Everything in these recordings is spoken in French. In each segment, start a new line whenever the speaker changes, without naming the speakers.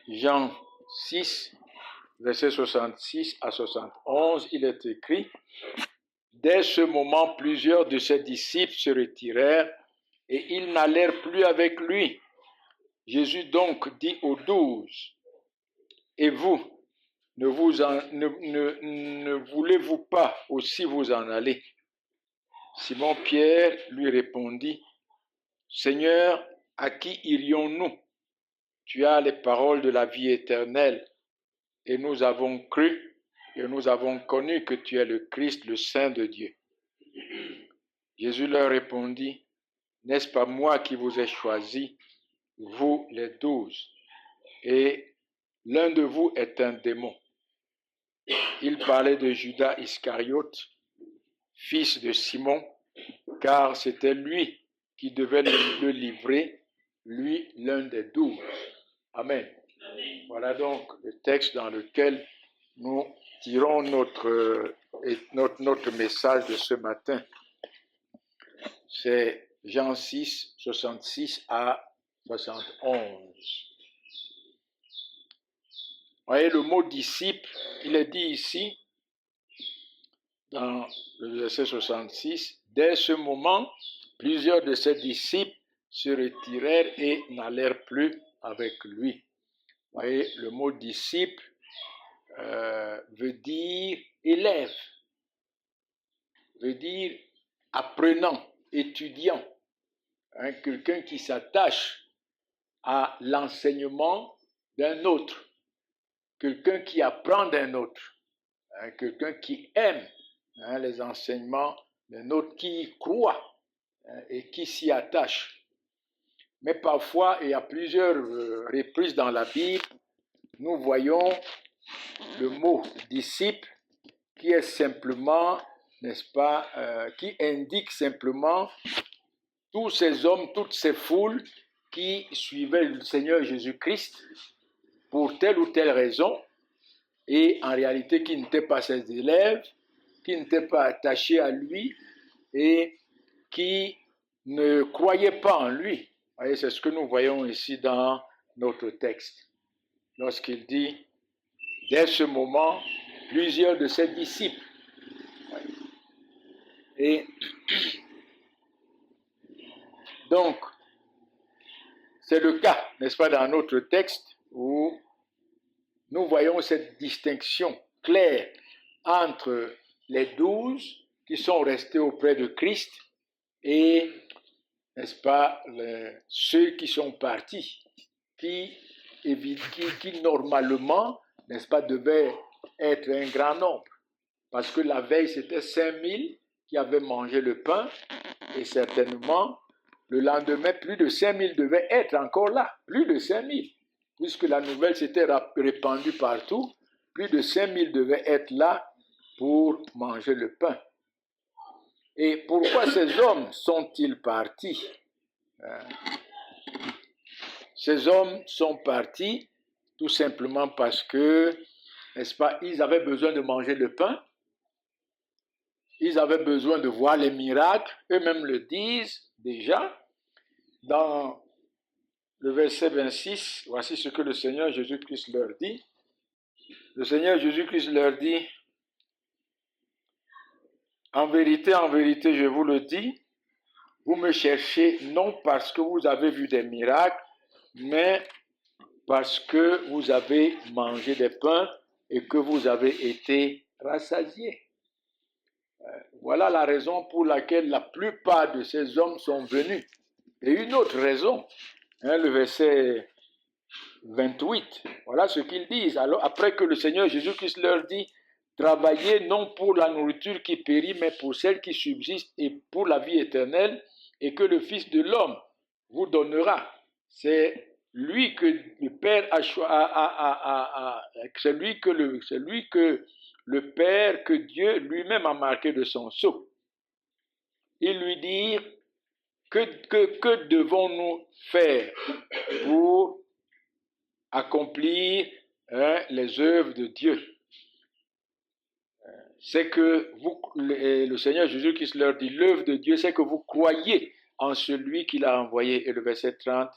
Jean 6, versets 66 à 71, il est écrit: dès ce moment, plusieurs de ses disciples se retirèrent et ils n'allèrent plus avec lui. Jésus donc dit aux 12, et vous, ne voulez-vous pas aussi vous en aller? Simon Pierre lui répondit: Seigneur, à qui irions-nous? Tu as les paroles de la vie éternelle, et nous avons cru et nous avons connu que tu es le Christ, le Saint de Dieu. Jésus leur répondit: n'est-ce pas moi qui vous ai choisi, vous les 12, et l'un de vous est un démon? Il parlait de Judas Iscariote, fils de Simon, car c'était lui qui devait le livrer, lui l'un des 12. Amen. Voilà donc le texte dans lequel nous tirons notre message de ce matin. C'est Jean 6, 66 à 71. Vous voyez, le mot disciple, il est dit ici, dans le verset 66, dès ce moment, plusieurs de ses disciples se retirèrent et n'allèrent plus avec lui. Vous voyez, le mot disciple veut dire élève, veut dire apprenant, étudiant, quelqu'un qui s'attache à l'enseignement d'un autre, quelqu'un qui apprend d'un autre, quelqu'un qui aime les enseignements d'un autre, qui y croit et qui s'y attache. Mais parfois, et à plusieurs reprises dans la Bible, nous voyons le mot disciple qui est simplement, n'est-ce pas, qui indique simplement tous ces hommes, toutes ces foules qui suivaient le Seigneur Jésus-Christ pour telle ou telle raison, et en réalité qui n'étaient pas ses élèves, qui n'étaient pas attachés à lui et qui ne croyaient pas en lui. Vous voyez, c'est ce que nous voyons ici dans notre texte. Lorsqu'il dit, dès ce moment, plusieurs de ses disciples. Et donc, c'est le cas, n'est-ce pas, dans notre texte où nous voyons cette distinction claire entre les 12 qui sont restés auprès de Christ et, n'est-ce pas, ceux qui sont partis, qui normalement, n'est-ce pas, devaient être un grand nombre. Parce que la veille, c'était 5000 qui avaient mangé le pain et certainement, le lendemain, plus de 5000 devaient être encore là, plus de 5000. Puisque la nouvelle s'était répandue partout, plus de 5000 devaient être là pour manger le pain. Et pourquoi ces hommes sont-ils partis? Ces hommes sont partis tout simplement parce que, n'est-ce pas, ils avaient besoin de manger le pain, ils avaient besoin de voir les miracles, eux-mêmes le disent déjà. Dans le verset 26, voici ce que le Seigneur Jésus-Christ leur dit. Le Seigneur Jésus-Christ leur dit: en vérité, je vous le dis, vous me cherchez non parce que vous avez vu des miracles, mais parce que vous avez mangé des pains et que vous avez été rassasiés. Voilà la raison pour laquelle la plupart de ces hommes sont venus. Et une autre raison, le verset 28, voilà ce qu'ils disent. Alors, après que le Seigneur Jésus-Christ leur dit: travaillez non pour la nourriture qui périt, mais pour celle qui subsiste et pour la vie éternelle, et que le Fils de l'homme vous donnera. C'est lui que le Père c'est lui que le Père, que Dieu lui-même a marqué de son sceau. Ils lui dirent: que devons-nous faire pour accomplir les œuvres de Dieu? C'est que le Seigneur Jésus-Christ leur dit: l'œuvre de Dieu, c'est que vous croyez en celui qu'il a envoyé. Et le verset 30,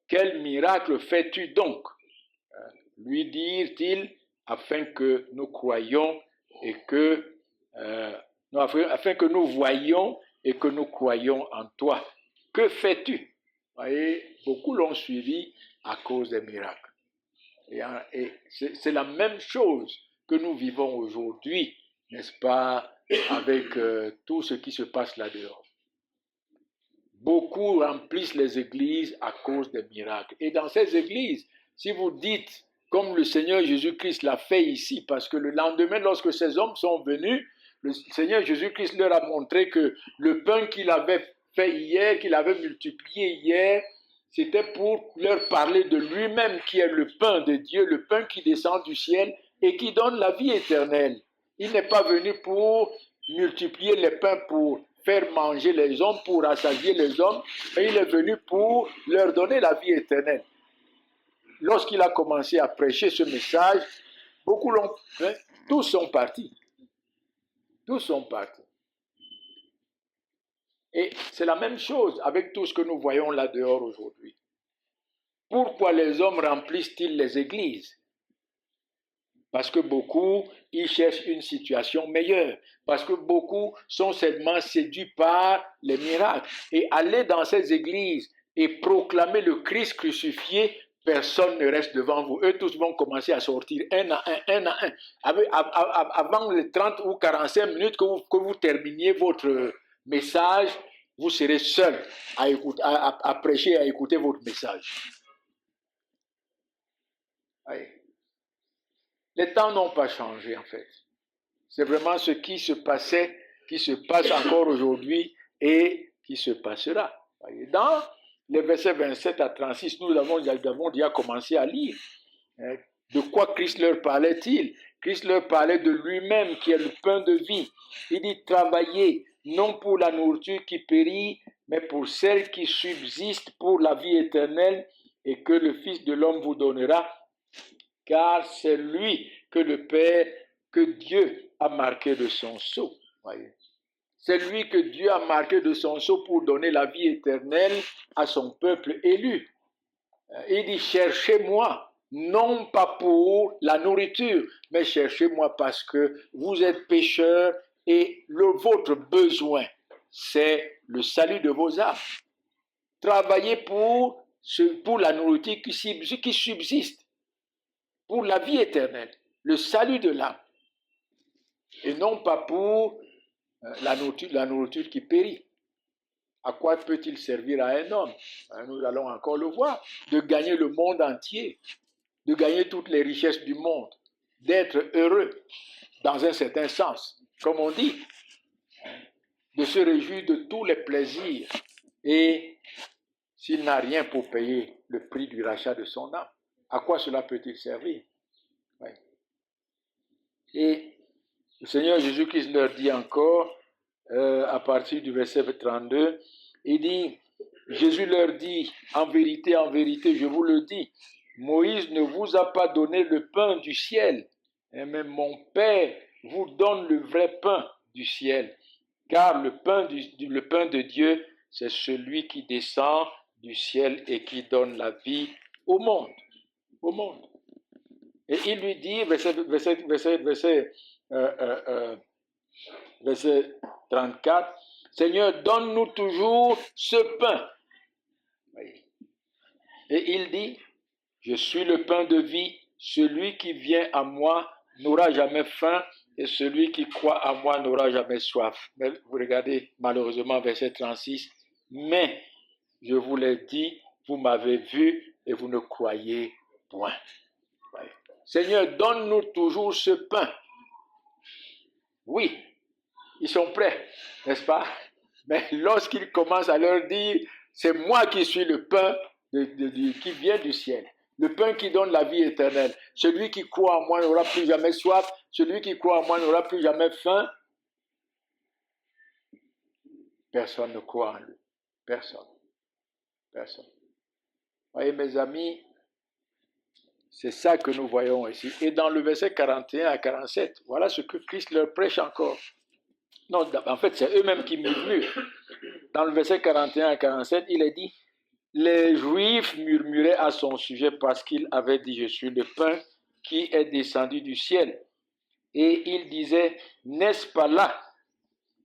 quel miracle fais-tu donc? lui dirent-ils, afin que nous croyions et que afin que nous voyions et que nous croyions en toi. Que fais-tu? Voyez, beaucoup l'ont suivi à cause des miracles. Et c'est la même chose que nous vivons aujourd'hui, n'est-ce pas, avec tout ce qui se passe là-dehors. Beaucoup remplissent les églises à cause des miracles. Et dans ces églises, si vous dites, comme le Seigneur Jésus-Christ l'a fait ici, parce que le lendemain, lorsque ces hommes sont venus, le Seigneur Jésus-Christ leur a montré que le pain qu'il avait fait hier, qu'il avait multiplié hier, c'était pour leur parler de lui-même qui est le pain de Dieu, le pain qui descend du ciel et qui donne la vie éternelle. Il n'est pas venu pour multiplier les pains pour faire manger les hommes, pour rassasier les hommes, mais il est venu pour leur donner la vie éternelle. Lorsqu'il a commencé à prêcher ce message, beaucoup l'ont, tous sont partis. Tous sont partis. Et c'est la même chose avec tout ce que nous voyons là dehors aujourd'hui. Pourquoi les hommes remplissent-ils les églises? Parce que beaucoup, ils cherchent une situation meilleure. Parce que beaucoup sont seulement séduits par les miracles. Et aller dans ces églises et proclamer le Christ crucifié, personne ne reste devant vous. Eux tous vont commencer à sortir un à un. Avant les 30 ou 45 minutes que vous terminiez votre message, vous serez seul à prêcher, à écouter votre message. Oui. Les temps n'ont pas changé en fait. C'est vraiment ce qui se passait, qui se passe encore aujourd'hui et qui se passera. Dans les versets 27 à 36, nous avons déjà commencé à lire. De quoi Christ leur parlait-il? Christ leur parlait de lui-même qui est le pain de vie. Il dit travaillez non pour la nourriture qui périt, mais pour celle qui subsiste pour la vie éternelle et que le Fils de l'homme vous donnera. Car c'est lui que le Père, que Dieu a marqué de son sceau. Voyez. C'est lui que Dieu a marqué de son sceau pour donner la vie éternelle à son peuple élu. Il dit, cherchez-moi, non pas pour la nourriture, mais cherchez-moi parce que vous êtes pécheurs et votre besoin, c'est le salut de vos âmes. Travaillez pour la nourriture qui subsiste, pour la vie éternelle, le salut de l'âme, et non pas pour la nourriture qui périt. À quoi peut-il servir à un homme? Nous allons encore le voir. De gagner le monde entier, de gagner toutes les richesses du monde, d'être heureux dans un certain sens, comme on dit, de se réjouir de tous les plaisirs et s'il n'a rien pour payer le prix du rachat de son âme. À quoi cela peut-il servir? Oui. Et le Seigneur Jésus-Christ leur dit encore, à partir du verset 32, il dit, Jésus leur dit, en vérité, je vous le dis, Moïse ne vous a pas donné le pain du ciel, mais mon Père vous donne le vrai pain du ciel, car le pain de Dieu, c'est celui qui descend du ciel et qui donne la vie au monde. Au monde. Et il lui dit, verset 34, Seigneur, donne-nous toujours ce pain. Et il dit, je suis le pain de vie, celui qui vient à moi n'aura jamais faim et celui qui croit à moi n'aura jamais soif. Mais vous regardez malheureusement verset 36, mais je vous l'ai dit, vous m'avez vu et vous ne croyez point. Seigneur, donne-nous toujours ce pain. Oui, ils sont prêts, n'est-ce pas? Mais lorsqu'ils commencent à leur dire, c'est moi qui suis le pain qui vient du ciel, le pain qui donne la vie éternelle. Celui qui croit en moi n'aura plus jamais soif, celui qui croit en moi n'aura plus jamais faim. Personne ne croit en lui. Personne. Personne. Voyez mes amis, c'est ça que nous voyons ici. Et dans le verset 41 à 47, voilà ce que Christ leur prêche encore. Non, en fait, c'est eux-mêmes qui murmurent. Dans le verset 41 à 47, il est dit, les Juifs murmuraient à son sujet parce qu'il avait dit « Je suis le pain qui est descendu du ciel ». Et il disait « N'est-ce pas là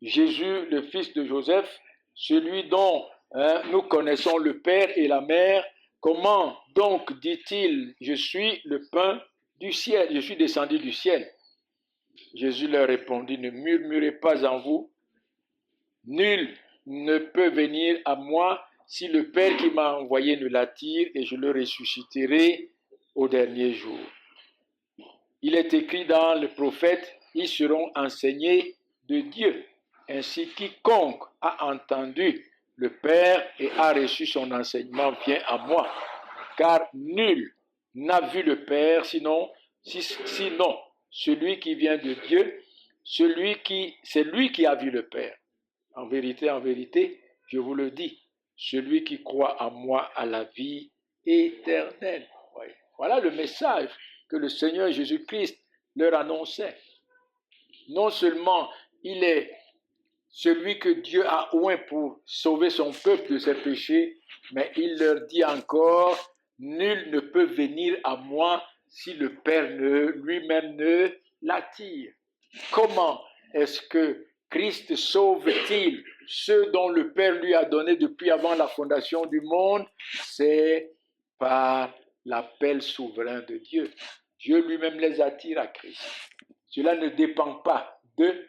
Jésus, le fils de Joseph, celui dont nous connaissons le père et la mère? Comment donc dit-il « Je suis le pain du ciel, je suis descendu du ciel ». Jésus leur répondit « Ne murmurez pas en vous. Nul ne peut venir à moi si le Père qui m'a envoyé ne l'attire, et je le ressusciterai au dernier jour. Il est écrit dans le prophète, ils seront enseignés de Dieu. Ainsi, quiconque a entendu le Père et a reçu son enseignement vient à moi. Car nul n'a vu le Père sinon celui qui vient de Dieu, c'est lui qui a vu le Père. En vérité, je vous le dis, celui qui croit en moi a la vie éternelle. Oui. Voilà le message que le Seigneur Jésus-Christ leur annonçait. Non seulement il est celui que Dieu a oint pour sauver son peuple de ses péchés, mais il leur dit encore, nul ne peut venir à moi si le Père lui-même ne l'attire. Comment est-ce que Christ sauve-t-il ceux dont le Père lui a donné depuis avant la fondation du monde? C'est par l'appel souverain de Dieu. Dieu lui-même les attire à Christ. Cela ne dépend pas de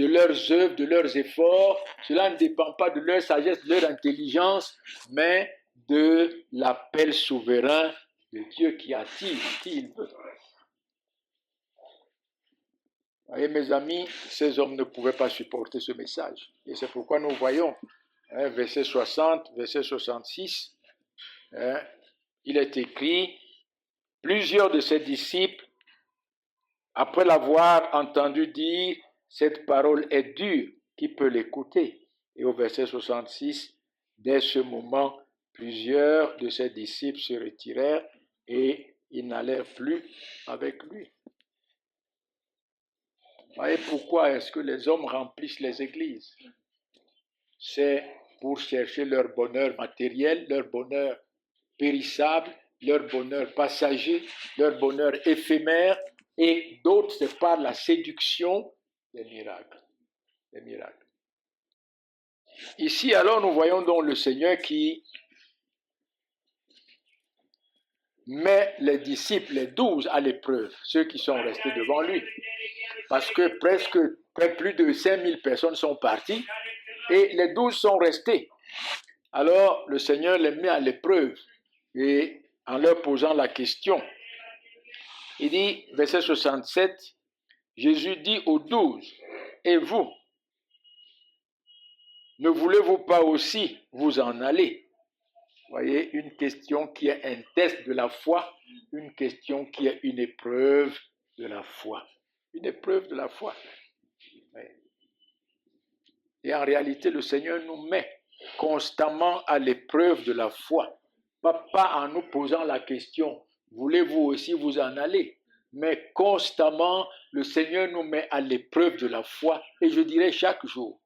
leurs œuvres, de leurs efforts. Cela ne dépend pas de leur sagesse, de leur intelligence, mais de l'appel souverain de Dieu qui attire qui il veut. Vous voyez, mes amis, ces hommes ne pouvaient pas supporter ce message. Et c'est pourquoi nous voyons, verset 60, verset 66, il est écrit, plusieurs de ses disciples, après l'avoir entendu dire, cette parole est dure, qui peut l'écouter? Et au verset 66, dès ce moment, plusieurs de ses disciples se retirèrent et ils n'allèrent plus avec lui. Vous voyez pourquoi est-ce que les hommes remplissent les églises? C'est pour chercher leur bonheur matériel, leur bonheur périssable, leur bonheur passager, leur bonheur éphémère, et d'autres, c'est par la séduction des miracles. Des miracles. Ici, alors, nous voyons donc le Seigneur qui met les disciples, les 12, à l'épreuve, ceux qui sont restés devant lui. Parce que presque plus de 5000 personnes sont parties et les 12 sont restés. Alors, le Seigneur les met à l'épreuve et en leur posant la question, il dit, verset 67, Jésus dit aux 12, et vous, ne voulez-vous pas aussi vous en aller? Vous voyez, une question qui est un test de la foi, une question qui est une épreuve de la foi. Une épreuve de la foi. Oui. Et en réalité, le Seigneur nous met constamment à l'épreuve de la foi. Pas en nous posant la question, voulez-vous aussi vous en aller? Mais constamment, le Seigneur nous met à l'épreuve de la foi, et je dirais chaque jour.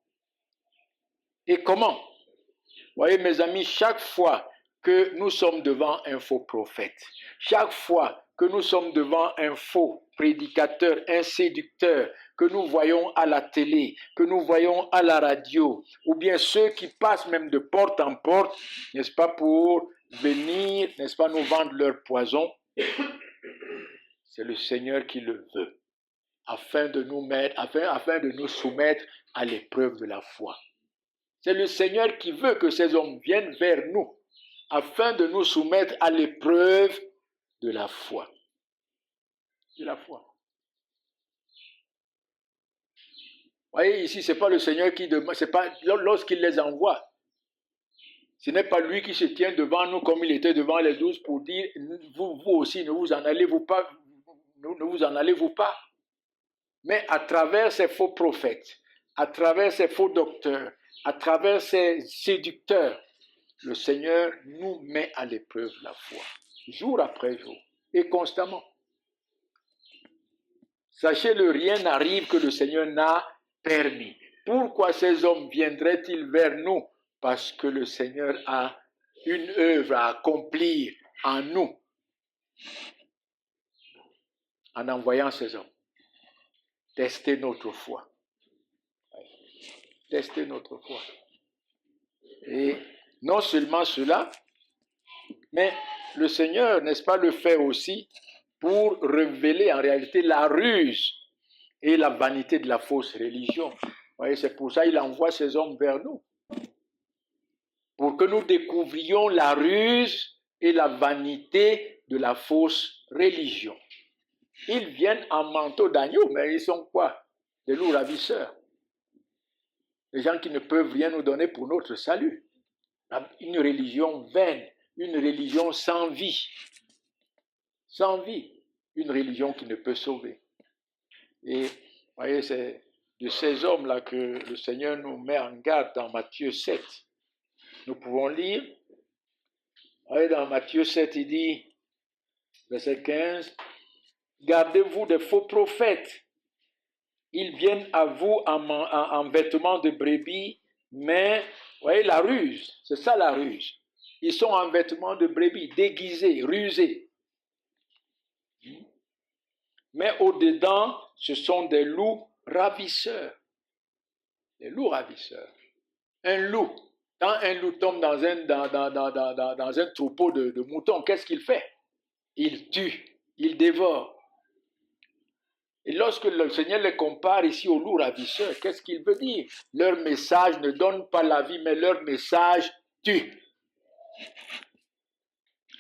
Et comment? Vous voyez, mes amis, chaque fois que nous sommes devant un faux prophète, chaque fois que nous sommes devant un faux prédicateur, un séducteur, que nous voyons à la télé, que nous voyons à la radio, ou bien ceux qui passent même de porte en porte, n'est-ce pas, pour venir, n'est-ce pas, nous vendre leur poison, c'est le Seigneur qui le veut, afin de nous soumettre à l'épreuve de la foi. C'est le Seigneur qui veut que ces hommes viennent vers nous, afin de nous soumettre à l'épreuve de la foi. De la foi. Vous voyez, ici, ce n'est pas le Seigneur qui demande, c'est pas lorsqu'il les envoie. Ce n'est pas lui qui se tient devant nous comme il était devant les 12 pour dire, vous aussi, ne vous en allez-vous pas, ne vous en allez-vous pas. Mais à travers ces faux prophètes, à travers ces faux docteurs, à travers ces séducteurs, le Seigneur nous met à l'épreuve de la foi, jour après jour, et constamment. Sachez-le, rien n'arrive que le Seigneur n'a permis. Pourquoi ces hommes viendraient-ils vers nous? Parce que le Seigneur a une œuvre à accomplir en nous, en envoyant ces hommes. Tester notre foi. Tester notre foi. Et non seulement cela, mais le Seigneur, n'est-ce pas, le fait aussi pour révéler en réalité la ruse et la vanité de la fausse religion. Vous voyez, c'est pour ça qu'il envoie ces hommes vers nous. Pour que nous découvrions la ruse et la vanité de la fausse religion. Ils viennent en manteau d'agneau, mais ils sont quoi? Des loups ravisseurs. Des gens qui ne peuvent rien nous donner pour notre salut. Une religion vaine, une religion sans vie. Sans vie. Une religion qui ne peut sauver. Et vous voyez, c'est de ces hommes-là que le Seigneur nous met en garde dans Matthieu 7. Nous pouvons lire. Voyez, dans Matthieu 7, il dit, verset 15, « Gardez-vous des faux prophètes. Ils viennent à vous en vêtements de brebis, mais, vous voyez, la ruse, c'est ça la ruse. Ils sont en vêtements de brebis, déguisés, rusés. Mais au-dedans, ce sont des loups ravisseurs. Des loups ravisseurs. Un loup, quand un loup tombe dans un troupeau de moutons, qu'est-ce qu'il fait? Il tue, il dévore. Et lorsque le Seigneur les compare ici aux loups ravisseurs, qu'est-ce qu'il veut dire? Leur message ne donne pas la vie, mais leur message tue.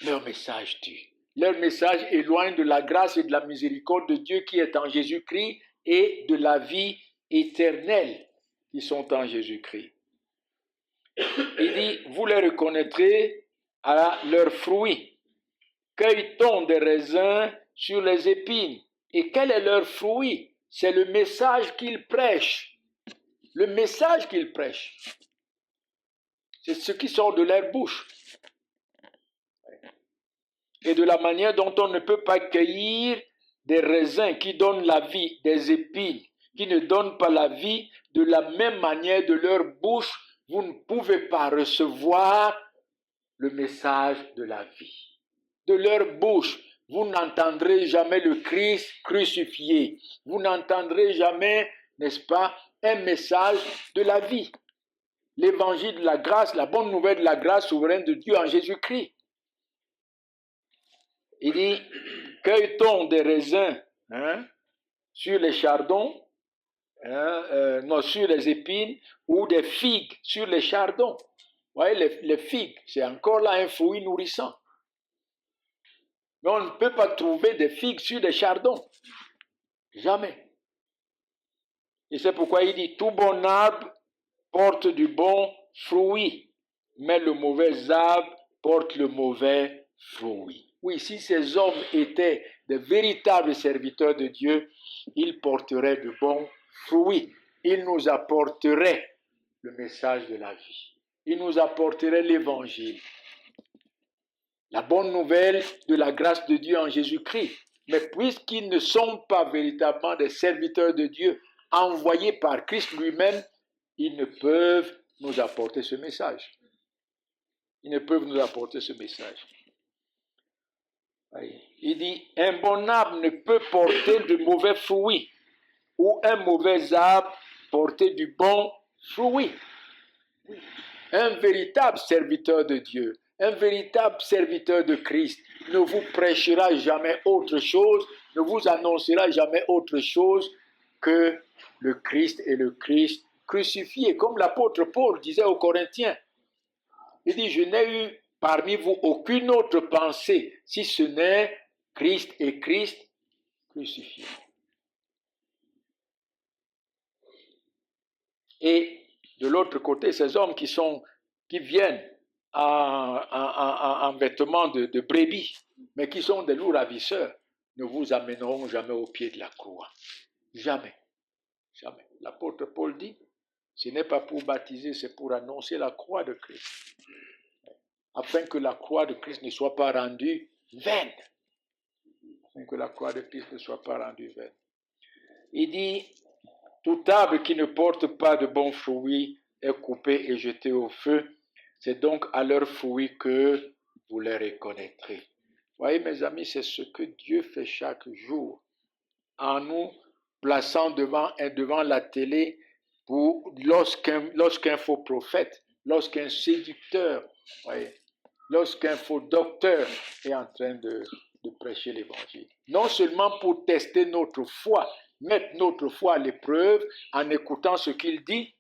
Leur message tue. Leur message éloigne de la grâce et de la miséricorde de Dieu qui est en Jésus-Christ et de la vie éternelle qui sont en Jésus-Christ. Il dit, vous les reconnaîtrez à leurs fruits. Cueille-t-on des raisins sur les épines? Et quel est leur fruit? C'est le message qu'ils prêchent. Le message qu'ils prêchent. C'est ce qui sort de leur bouche. Et de la manière dont on ne peut pas cueillir des raisins qui donnent la vie, des épines qui ne donnent pas la vie, de la même manière de leur bouche, vous ne pouvez pas recevoir le message de la vie. De leur bouche, vous n'entendrez jamais le Christ crucifié. Vous n'entendrez jamais, n'est-ce pas, un message de la vie. L'évangile de la grâce, la bonne nouvelle de la grâce souveraine de Dieu en Jésus-Christ. Il dit, cueille-t-on des raisins sur les chardons, non, sur les épines, ou des figues sur les chardons. Vous voyez, les figues, c'est encore là un fruit nourrissant. Mais on ne peut pas trouver des figues sur des chardons. Jamais. Et c'est pourquoi il dit, tout bon arbre porte du bon fruit, mais le mauvais arbre porte le mauvais fruit. Oui, si ces hommes étaient de véritables serviteurs de Dieu, ils porteraient de bons fruits. Ils nous apporteraient le message de la vie. Ils nous apporteraient l'évangile. La bonne nouvelle de la grâce de Dieu en Jésus-Christ. Mais puisqu'ils ne sont pas véritablement des serviteurs de Dieu envoyés par Christ lui-même, ils ne peuvent nous apporter ce message. Ils ne peuvent nous apporter ce message. Il dit, un bon arbre ne peut porter de mauvais fruits, ou un mauvais arbre porter du bon fruit. Un véritable serviteur de Dieu, un véritable serviteur de Christ ne vous prêchera jamais autre chose, ne vous annoncera jamais autre chose que le Christ et le Christ crucifié. Comme l'apôtre Paul disait aux Corinthiens, il dit, je n'ai eu parmi vous aucune autre pensée, si ce n'est Christ et Christ crucifié. Et de l'autre côté, ces hommes qui viennent en vêtements de brebis, mais qui sont des loups ravisseurs, ne vous amèneront jamais au pied de la croix. Jamais. Jamais. L'apôtre Paul dit, ce n'est pas pour baptiser, c'est pour annoncer la croix de Christ. Afin que la croix de Christ ne soit pas rendue vaine. Afin que la croix de Christ ne soit pas rendue vaine. Il dit, Toute arbre qui ne porte pas de bons fruits est coupé et jeté au feu. C'est donc à leurs fruits que vous les reconnaîtrez. Voyez, mes amis, c'est ce que Dieu fait chaque jour en nous plaçant devant la télé pour lorsqu'un faux prophète, lorsqu'un séducteur, voyez, lorsqu'un faux docteur est en train de prêcher l'évangile. Non seulement pour tester notre foi, mettre notre foi à l'épreuve en écoutant ce qu'il dit,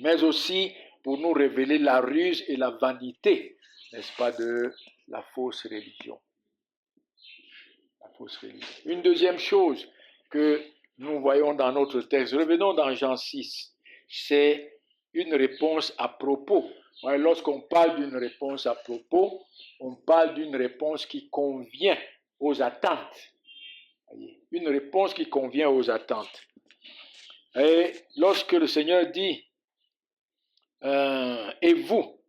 mais aussi pour nous révéler la ruse et la vanité, n'est-ce pas, de la fausse religion. La fausse religion. Une deuxième chose que nous voyons dans notre texte, revenons dans Jean 6, c'est une réponse à propos. Lorsqu'on parle d'une réponse à propos, on parle d'une réponse qui convient aux attentes. Une réponse qui convient aux attentes. Et lorsque le Seigneur dit, et vous,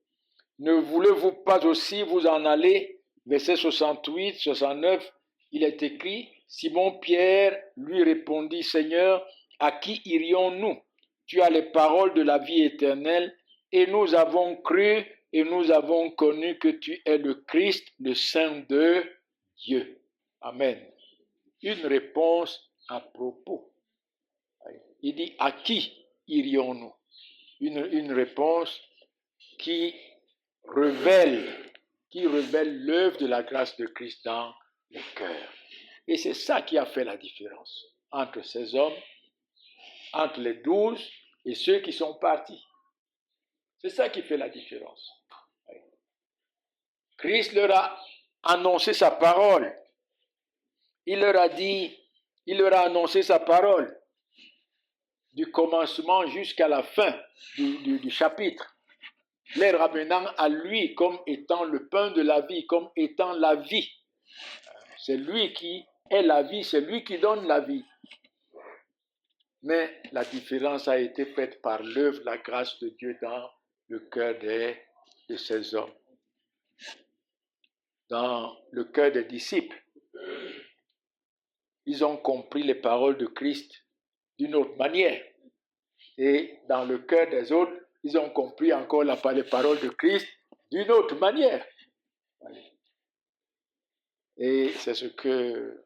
ne voulez-vous pas aussi vous en aller? Verset 68, 69, il est écrit, Simon-Pierre lui répondit, Seigneur, à qui irions-nous? Tu as les paroles de la vie éternelle, et nous avons cru et nous avons connu que tu es le Christ, le Saint de Dieu. Amen. Une réponse à propos. Il dit, à qui irions-nous? Une réponse qui révèle l'œuvre de la grâce de Christ dans le cœur. Et c'est ça qui a fait la différence entre ces hommes, entre les 12 et ceux qui sont partis. C'est ça qui fait la différence. Christ leur a annoncé sa parole. Il leur a annoncé sa parole du commencement jusqu'à la fin du chapitre, les ramenant à lui comme étant le pain de la vie, comme étant la vie. C'est lui qui est la vie, c'est lui qui donne la vie. Mais la différence a été faite par l'œuvre, la grâce de Dieu dans le cœur de ces hommes, dans le cœur des disciples. Ils ont compris les paroles de Christ d'une autre manière. Et dans le cœur des autres, ils ont compris encore les paroles de Christ d'une autre manière. Et c'est ce que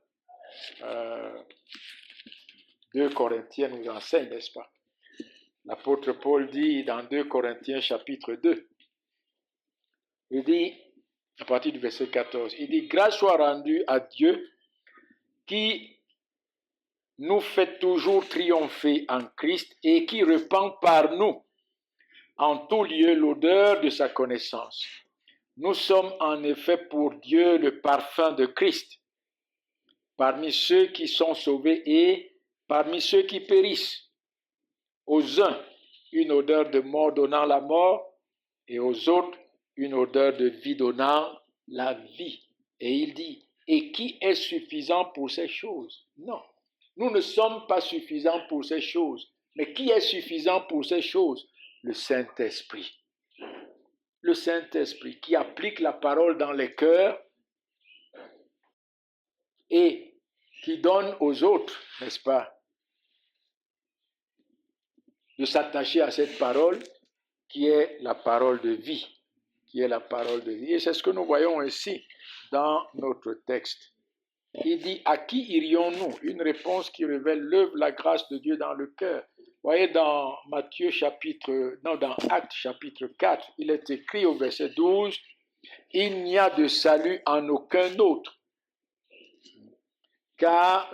2 Corinthiens nous enseigne, n'est-ce pas? L'apôtre Paul dit dans 2 Corinthiens chapitre 2, il dit, à partir du verset 14, il dit, grâce soit rendue à Dieu qui nous fait toujours triompher en Christ et qui répand par nous en tout lieu l'odeur de sa connaissance. Nous sommes en effet pour Dieu le parfum de Christ, parmi ceux qui sont sauvés et parmi ceux qui périssent. Aux uns, une odeur de mort donnant la mort, et aux autres, une odeur de vie donnant la vie. Et il dit, et qui est suffisant pour ces choses? Non, nous ne sommes pas suffisants pour ces choses. Mais qui est suffisant pour ces choses? Le Saint-Esprit. Le Saint-Esprit qui applique la parole dans les cœurs et qui donne aux autres, n'est-ce pas, de s'attacher à cette parole qui est la parole de vie, qui est la parole de vie. Et c'est ce que nous voyons ici dans notre texte. Il dit, à qui irions-nous? Une réponse qui révèle l'œuvre, la grâce de Dieu dans le cœur. Vous voyez, dans dans Actes chapitre 4, il est écrit au verset 12, il n'y a de salut en aucun autre, car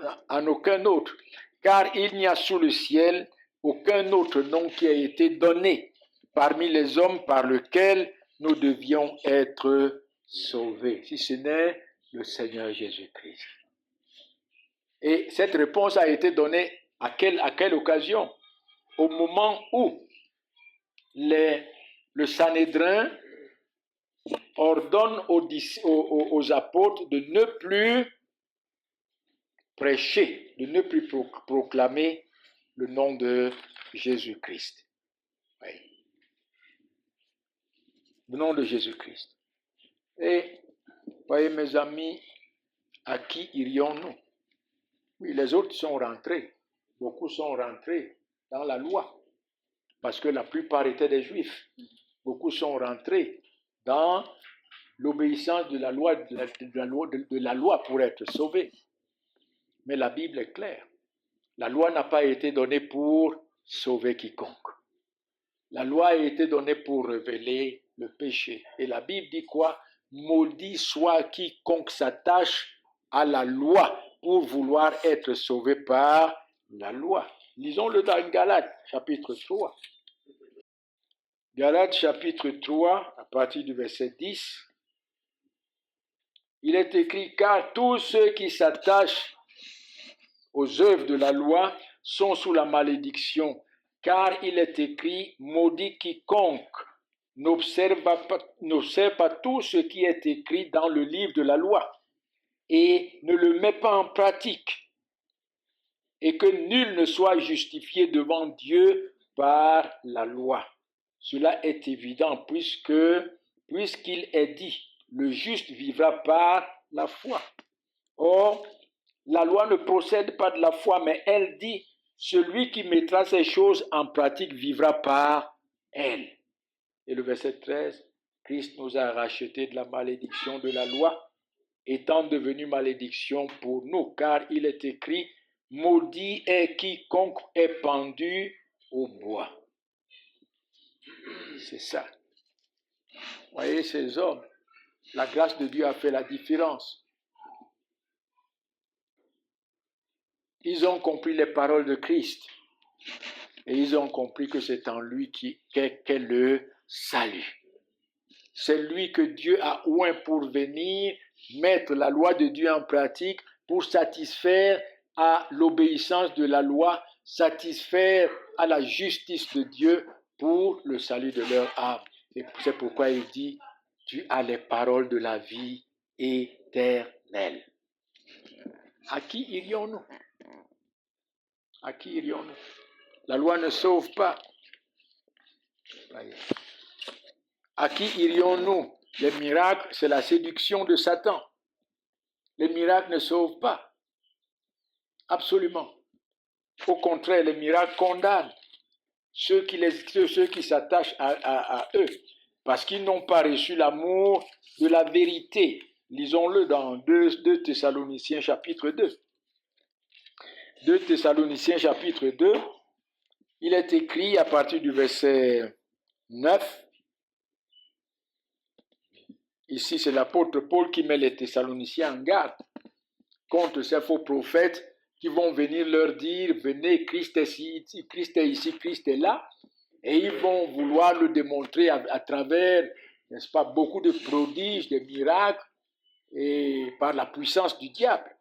il n'y a sous le ciel aucun autre nom qui a été donné parmi les hommes par lequel nous devions être sauvés, si ce n'est le Seigneur Jésus-Christ. Et cette réponse a été donnée à quelle occasion? Au moment où le Sanhédrin ordonne aux apôtres de ne plus prêcher, de ne plus proclamer le nom de Jésus-Christ. Oui. Le nom de Jésus-Christ. Et, voyez mes amis, à qui irions-nous? Oui, les autres sont rentrés. beaucoup sont rentrés dans la loi, parce que la plupart étaient des Juifs. Beaucoup sont rentrés dans l'obéissance de la loi, de la loi pour être sauvés. Mais la Bible est claire. La loi n'a pas été donnée pour sauver quiconque. La loi a été donnée pour révéler le péché. Et la Bible dit quoi? Maudit soit quiconque s'attache à la loi pour vouloir être sauvé par la loi. Lisons-le dans Galates, chapitre 3. Galates, chapitre 3, à partir du verset 10. Il est écrit, car tous ceux qui s'attachent aux œuvres de la loi sont sous la malédiction, car il est écrit, maudit quiconque n'observe pas tout ce qui est écrit dans le livre de la loi et ne le met pas en pratique, et que nul ne soit justifié devant Dieu par la loi. Cela est évident puisqu'il est dit, le juste vivra par la foi. Or, la loi ne procède pas de la foi, mais elle dit, celui qui mettra ces choses en pratique vivra par elle. Et le verset 13, Christ nous a rachetés de la malédiction de la loi, étant devenu malédiction pour nous, car il est écrit, maudit est quiconque est pendu au bois. C'est ça. Voyez ces hommes, la grâce de Dieu a fait la différence. Ils ont compris les paroles de Christ et ils ont compris que c'est en lui qu'est le salut. C'est lui que Dieu a oint pour venir mettre la loi de Dieu en pratique pour satisfaire à l'obéissance de la loi, satisfaire à la justice de Dieu pour le salut de leur âme. Et c'est pourquoi il dit, tu as les paroles de la vie éternelle. À qui irions-nous? À qui irions-nous? La loi ne sauve pas. À qui irions-nous? Les miracles, c'est la séduction de Satan. Les miracles ne sauvent pas. Absolument. Au contraire, les miracles condamnent ceux qui s'attachent à eux, parce qu'ils n'ont pas reçu l'amour de la vérité. Lisons-le dans 2 Thessaloniciens chapitre 2. 2 Thessaloniciens chapitre 2, il est écrit à partir du verset 9, ici c'est l'apôtre Paul qui met les Thessaloniciens en garde contre ces faux prophètes qui vont venir leur dire, venez, Christ est ici, Christ est là, et ils vont vouloir le démontrer à travers, n'est-ce pas, beaucoup de prodiges, de miracles, et par la puissance du diable.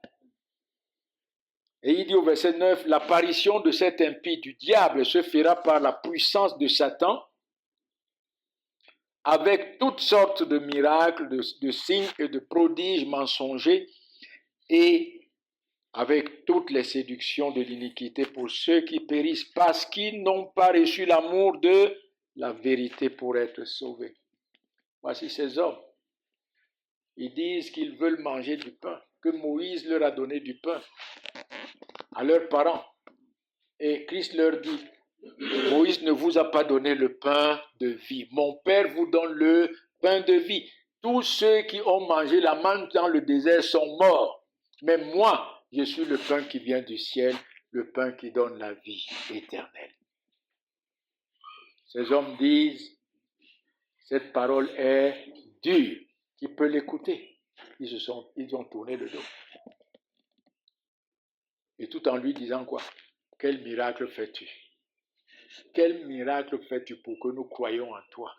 Et il dit au verset 9, l'apparition de cet impie du diable se fera par la puissance de Satan, avec toutes sortes de miracles, de signes et de prodiges mensongers, et avec toutes les séductions de l'iniquité pour ceux qui périssent parce qu'ils n'ont pas reçu l'amour de la vérité pour être sauvés. Voici ces hommes. Ils disent qu'ils veulent manger du pain, que Moïse leur a donné du pain à leurs parents. Et Christ leur dit, Moïse ne vous a pas donné le pain de vie. Mon Père vous donne le pain de vie. Tous ceux qui ont mangé la manne dans le désert sont morts. Mais moi, je suis le pain qui vient du ciel, le pain qui donne la vie éternelle. Ces hommes disent, cette parole est dure. Qui peut l'écouter? Ils ont tourné le dos. Et tout en lui disant quoi? Quel miracle fais-tu? Quel miracle fais-tu pour que nous croyions en toi?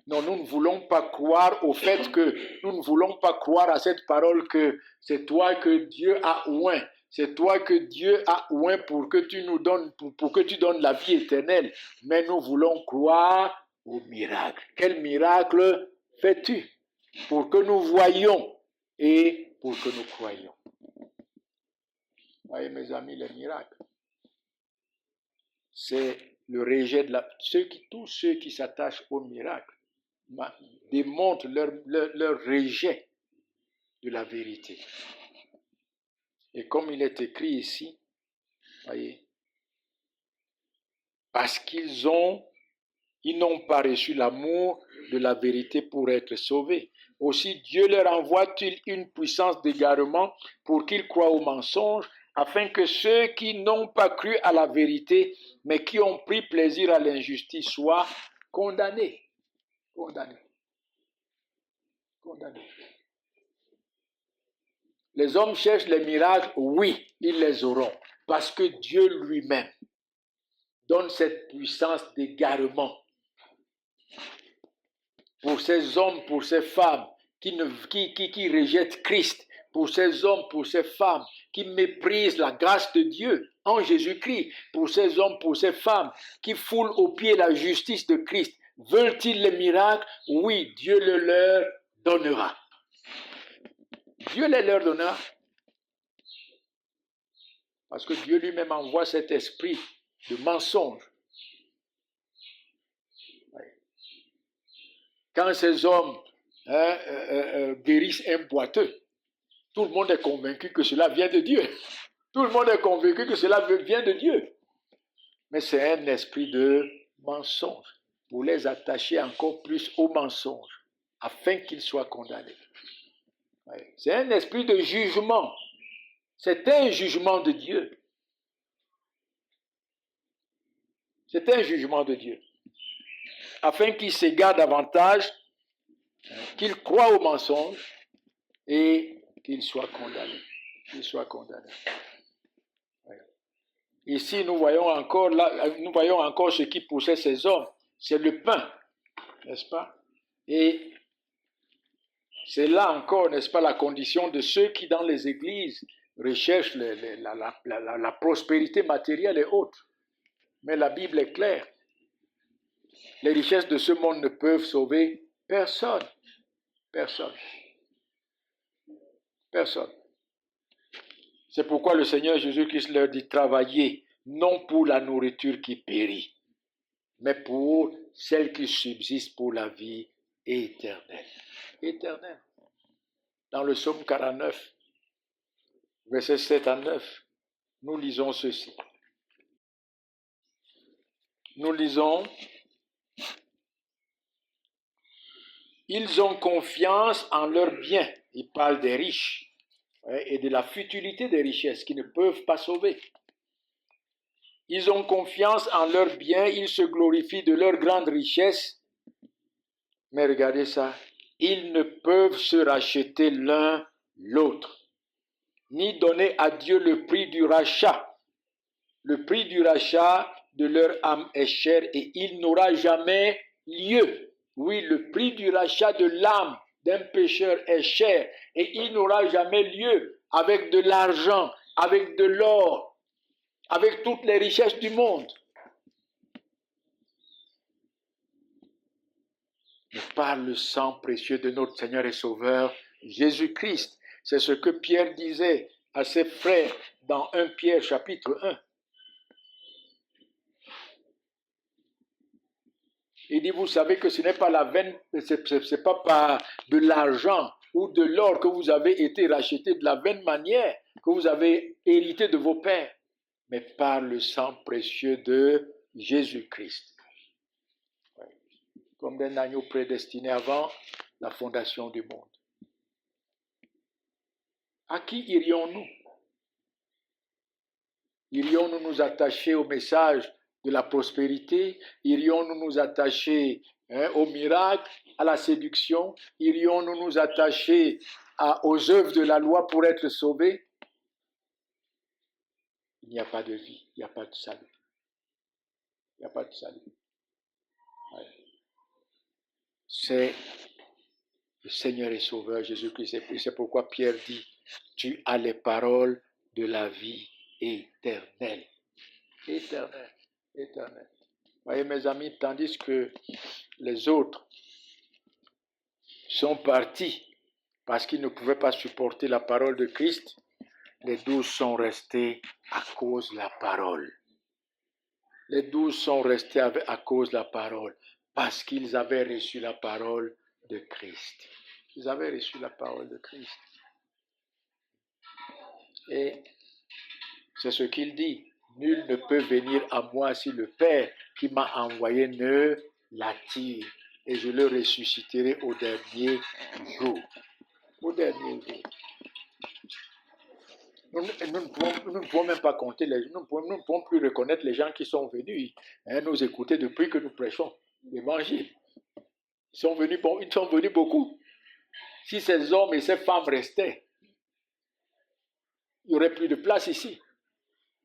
Non, nous ne voulons pas croire au fait que, nous ne voulons pas croire à cette parole que c'est toi que Dieu a oint. C'est toi que Dieu a oint pour que tu nous donnes, pour que tu donnes la vie éternelle. Mais nous voulons croire au miracle. Quel miracle fais-tu pour que nous voyions et pour que nous croyions? Voyez mes amis, les miracles, c'est le rejet de tous ceux qui s'attachent au miracle démontrent leur rejet de la vérité. Et comme il est écrit ici, Voyez? Parce qu'ils n'ont pas reçu l'amour de la vérité pour être sauvés. Aussi, Dieu leur envoie-t-il une puissance d'égarement pour qu'ils croient au mensonge, afin que ceux qui n'ont pas cru à la vérité, mais qui ont pris plaisir à l'injustice, soient condamnés. Condamnés. Condamnés. Les hommes cherchent les miracles, oui, ils les auront, parce que Dieu lui-même donne cette puissance d'égarement pour ces hommes, pour ces femmes qui rejettent Christ, pour ces hommes, pour ces femmes qui méprisent la grâce de Dieu en Jésus-Christ, pour ces hommes, pour ces femmes qui foulent aux pieds la justice de Christ. Veulent-ils les miracles? Oui, Dieu le leur donnera. Dieu les leur donnera. Parce que Dieu lui-même envoie cet esprit de mensonge. Quand ces hommes guérissent un boiteux, tout le monde est convaincu que cela vient de Dieu. Tout le monde est convaincu que cela vient de Dieu. Mais c'est un esprit de mensonge pour les attacher encore plus au mensonge afin qu'ils soient condamnés. C'est un esprit de jugement. C'est un jugement de Dieu. C'est un jugement de Dieu. Afin qu'ils s'égarent davantage, qu'ils croient au mensonge et qu'ils soient condamnés. Qu'ils soient condamnés. Ici, nous voyons encore ce qui poussait ces hommes. C'est le pain, n'est-ce pas? Et c'est là encore, n'est-ce pas, la condition de ceux qui, dans les églises, recherchent la prospérité matérielle et autres. Mais la Bible est claire. Les richesses de ce monde ne peuvent sauver personne. Personne. Personne. C'est pourquoi le Seigneur Jésus-Christ leur dit, travaillez, non pour la nourriture qui périt, mais pour celle qui subsiste pour la vie éternelle. Éternelle. Dans le psaume 49, versets 7 à 9, nous lisons ceci. Nous lisons, ils ont confiance en leurs biens. Il parle des riches et de la futilité des richesses qui ne peuvent pas sauver. Ils ont confiance en leurs biens, ils se glorifient de leur grande richesse. Mais regardez ça, ils ne peuvent se racheter l'un l'autre, ni donner à Dieu le prix du rachat. Le prix du rachat de leur âme est cher et il n'aura jamais lieu. Oui, le prix du rachat de l'âme d'un pécheur est cher et il n'aura jamais lieu avec de l'argent, avec de l'or, avec toutes les richesses du monde. Mais par le sang précieux de notre Seigneur et Sauveur, Jésus-Christ. C'est ce que Pierre disait à ses frères dans 1 Pierre chapitre 1. Il dit, vous savez que ce n'est pas la vaine, c'est pas par de l'argent ou de l'or que vous avez été rachetés de la vaine manière, que vous avez hérité de vos pères, mais par le sang précieux de Jésus-Christ. Comme d'un agneau prédestiné avant la fondation du monde. À qui irions-nous? Irions-nous nous attacher au message de la prospérité? Irions-nous nous attacher au miracle, à la séduction? Irions-nous nous attacher aux œuvres de la loi pour être sauvés? Il n'y a pas de vie, il n'y a pas de salut. Il n'y a pas de salut. Ouais. C'est le Seigneur et Sauveur Jésus-Christ. Et c'est pourquoi Pierre dit, tu as les paroles de la vie éternelle. Éternelle. Éternelle. Voyez mes amis, tandis que les autres sont partis parce qu'ils ne pouvaient pas supporter la parole de Christ, les 12 sont restés à cause de la parole. Les 12 sont restés à cause de la parole parce qu'ils avaient reçu la parole de Christ. Ils avaient reçu la parole de Christ. Et c'est ce qu'il dit. Nul ne peut venir à moi si le Père qui m'a envoyé ne l'attire. Et je le ressusciterai au dernier jour. Au dernier jour. Nous ne pouvons même pas compter, nous ne pouvons plus reconnaître les gens qui sont venus nous écouter depuis que nous prêchons l'évangile. Ils sont venus beaucoup. Si ces hommes et ces femmes restaient, il n'y aurait plus de place ici.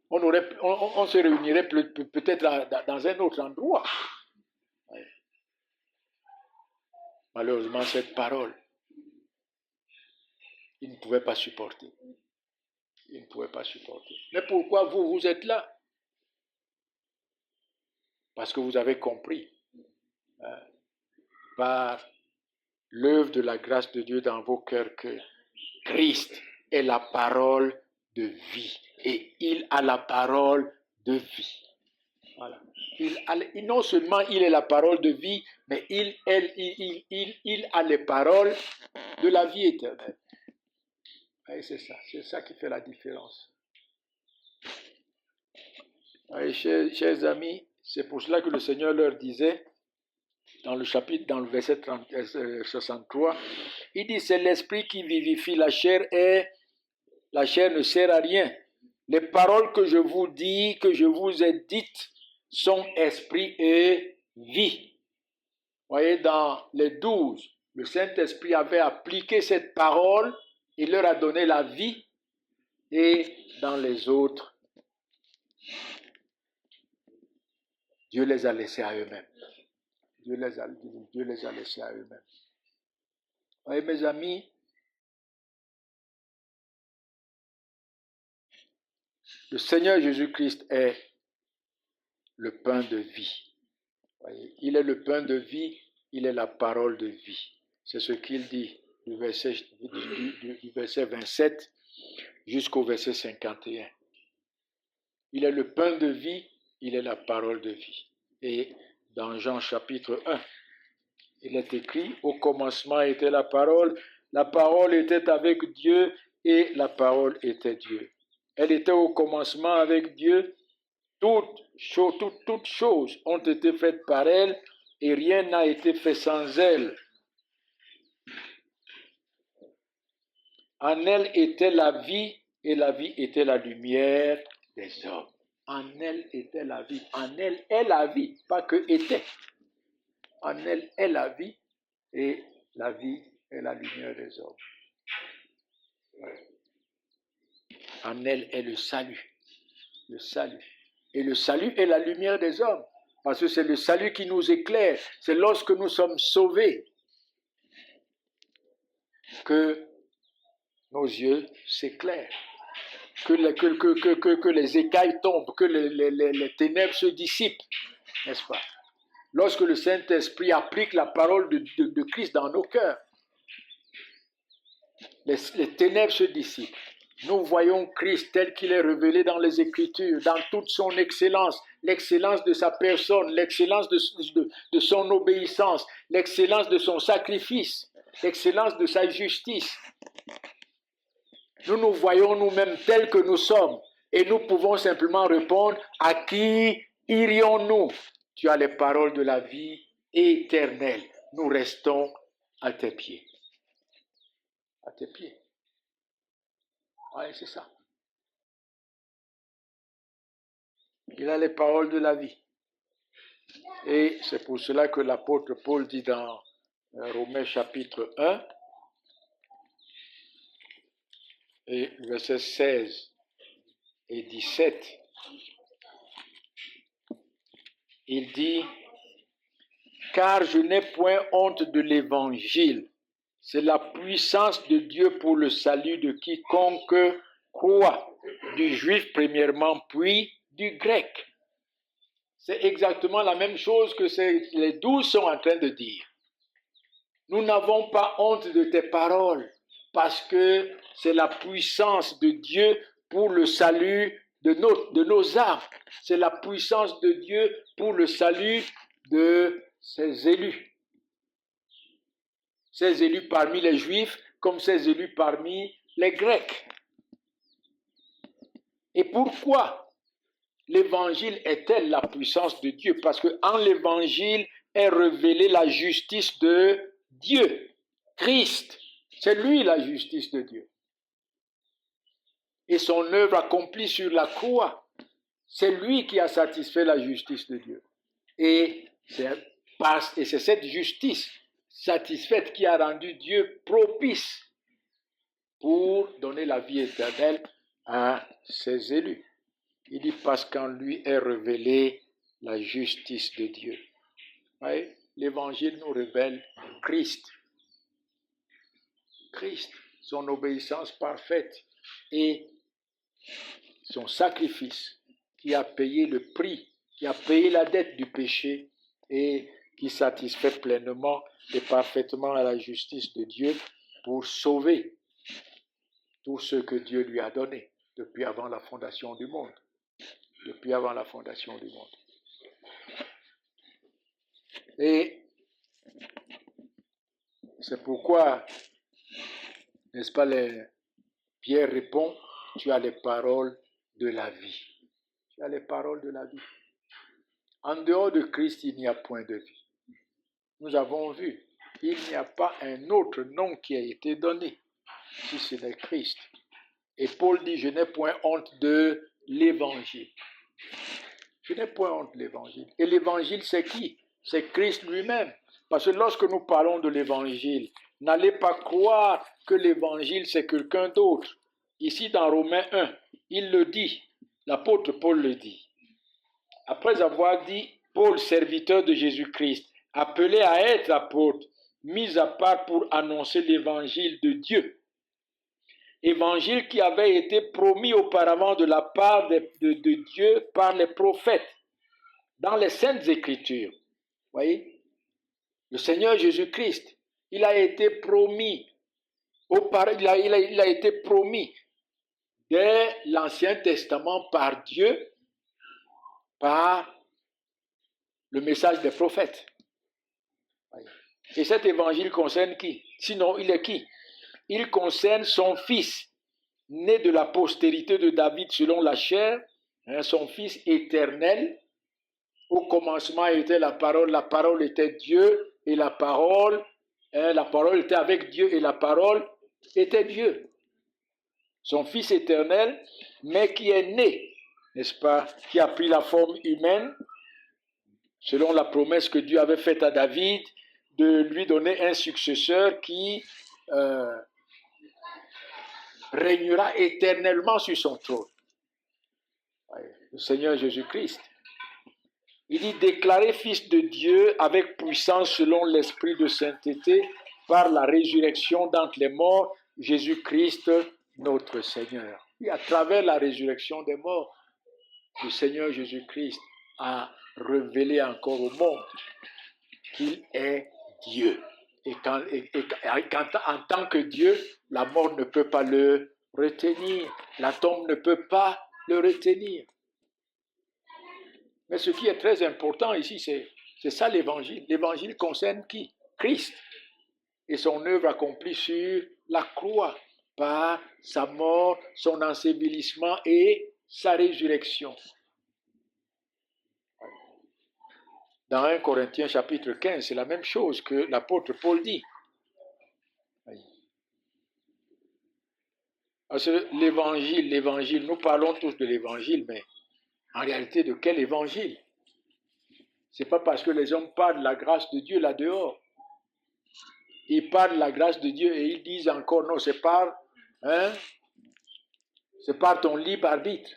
On se réunirait peut-être dans un autre endroit. Ouais. Malheureusement, cette parole, ils ne pouvaient pas supporter. Ils ne pouvaient pas supporter. Mais pourquoi vous êtes là? Parce que vous avez compris, par l'œuvre de la grâce de Dieu dans vos cœurs, que Christ est la parole de vie. Et il a la parole de vie. Voilà. Non seulement il est la parole de vie, mais il a les paroles de la vie éternelle. Et c'est ça qui fait la différence. Et chers amis, c'est pour cela que le Seigneur leur disait, dans le verset 63, il dit, c'est l'esprit qui vivifie la chair et la chair ne sert à rien. Les paroles que je vous dis, que je vous ai dites, sont esprit et vie. Vous voyez, dans les 12, le Saint-Esprit avait appliqué cette parole, il leur a donné la vie, et dans les autres, Dieu les a laissés à eux-mêmes. Dieu les a laissés à eux-mêmes. Vous voyez, mes amis, le Seigneur Jésus-Christ est le pain de vie. Vous voyez, il est le pain de vie, il est la parole de vie. C'est ce qu'il dit du verset 27 jusqu'au verset 51. Il est le pain de vie, il est la parole de vie. Et dans Jean chapitre 1, il est écrit, au commencement était la parole était avec Dieu et la parole était Dieu. Elle était au commencement avec Dieu, toutes choses ont été faites par elle et rien n'a été fait sans elle. En elle était la vie et la vie était la lumière des hommes. En elle était la vie. En elle est la vie, pas que était. En elle est la vie et la vie est la lumière des hommes. Ouais. En elle est le salut. Le salut. Et le salut est la lumière des hommes. Parce que c'est le salut qui nous éclaire. C'est lorsque nous sommes sauvés que nos yeux s'éclairent. Que les écailles tombent, que les ténèbres se dissipent. N'est-ce pas? Lorsque le Saint-Esprit applique la parole de Christ dans nos cœurs, les ténèbres se dissipent. Nous voyons Christ tel qu'il est révélé dans les Écritures, dans toute son excellence, l'excellence de sa personne, l'excellence de son obéissance, l'excellence de son sacrifice, l'excellence de sa justice. Nous nous voyons nous-mêmes tels que nous sommes et nous pouvons simplement répondre, à qui irions-nous? Tu as les paroles de la vie éternelle. Nous restons à tes pieds. À tes pieds. Oui, c'est ça. Il a les paroles de la vie. Et c'est pour cela que l'apôtre Paul dit dans Romains chapitre 1 et versets 16 et 17, il dit, car je n'ai point honte de l'évangile. C'est la puissance de Dieu pour le salut de quiconque croit, du juif premièrement, puis du grec. C'est exactement la même chose que les 12 sont en train de dire. Nous n'avons pas honte de tes paroles, parce que c'est la puissance de Dieu pour le salut de nos âmes. C'est la puissance de Dieu pour le salut de ses élus. Ses élus parmi les Juifs, comme ses élus parmi les Grecs. Et pourquoi? l'évangile est-elle la puissance de Dieu? Parce qu'en l'évangile est révélée la justice de Dieu. Christ, c'est lui la justice de Dieu. Et son œuvre accomplie sur la croix, c'est lui qui a satisfait la justice de Dieu. Et c'est cette justice satisfaite qui a rendu Dieu propice pour donner la vie éternelle à ses élus. Il dit parce qu'en lui est révélée la justice de Dieu. Voyez, l'évangile nous révèle Christ. Christ, son obéissance parfaite et son sacrifice qui a payé le prix, qui a payé la dette du péché et qui satisfait pleinement et parfaitement à la justice de Dieu pour sauver tout ce que Dieu lui a donné depuis avant la fondation du monde. Depuis avant la fondation du monde. Et c'est pourquoi, n'est-ce pas, Pierre répond, tu as les paroles de la vie. Tu as les paroles de la vie. En dehors de Christ, il n'y a point de vie. Nous avons vu, il n'y a pas un autre nom qui a été donné, si ce n'est Christ. Et Paul dit, je n'ai point honte de l'évangile. Je n'ai point honte de l'évangile. Et l'évangile, c'est qui? C'est Christ lui-même. Parce que lorsque nous parlons de l'évangile, n'allez pas croire que l'évangile, c'est quelqu'un d'autre. Ici, dans Romains 1, il le dit. L'apôtre Paul le dit. Après avoir dit, Paul, serviteur de Jésus-Christ, appelé à être apôtre, mis à part pour annoncer l'évangile de Dieu. Évangile qui avait été promis auparavant de la part de Dieu par les prophètes dans les Saintes Écritures. Vous voyez, le Seigneur Jésus-Christ, il a été promis il a été promis dès l'Ancien Testament par Dieu, par le message des prophètes. Et cet évangile concerne qui? Sinon, il est qui? Il concerne son fils, né de la postérité de David selon la chair, son fils éternel. Au commencement était la parole était Dieu, et la parole était avec Dieu, et la parole était Dieu. Son fils éternel, mais qui est né, n'est-ce pas, qui a pris la forme humaine, selon la promesse que Dieu avait faite à David, de lui donner un successeur qui régnera éternellement sur son trône. Le Seigneur Jésus-Christ. Il dit déclaré fils de Dieu avec puissance selon l'esprit de sainteté par la résurrection d'entre les morts, Jésus-Christ notre Seigneur. Et à travers la résurrection des morts, le Seigneur Jésus-Christ a révélé encore au monde qu'il est Dieu. Et en tant que Dieu, la mort ne peut pas le retenir, la tombe ne peut pas le retenir. Mais ce qui est très important ici, c'est ça l'évangile. L'évangile concerne qui? Christ et son œuvre accomplie sur la croix par sa mort, son ensevelissement et sa résurrection. Dans 1 Corinthiens chapitre 15, c'est la même chose que l'apôtre Paul dit. Parce que l'évangile, nous parlons tous de l'évangile, mais en réalité, de quel évangile? Ce n'est pas parce que les hommes parlent de la grâce de Dieu là dehors. Ils parlent de la grâce de Dieu et ils disent encore non, c'est par ton libre arbitre.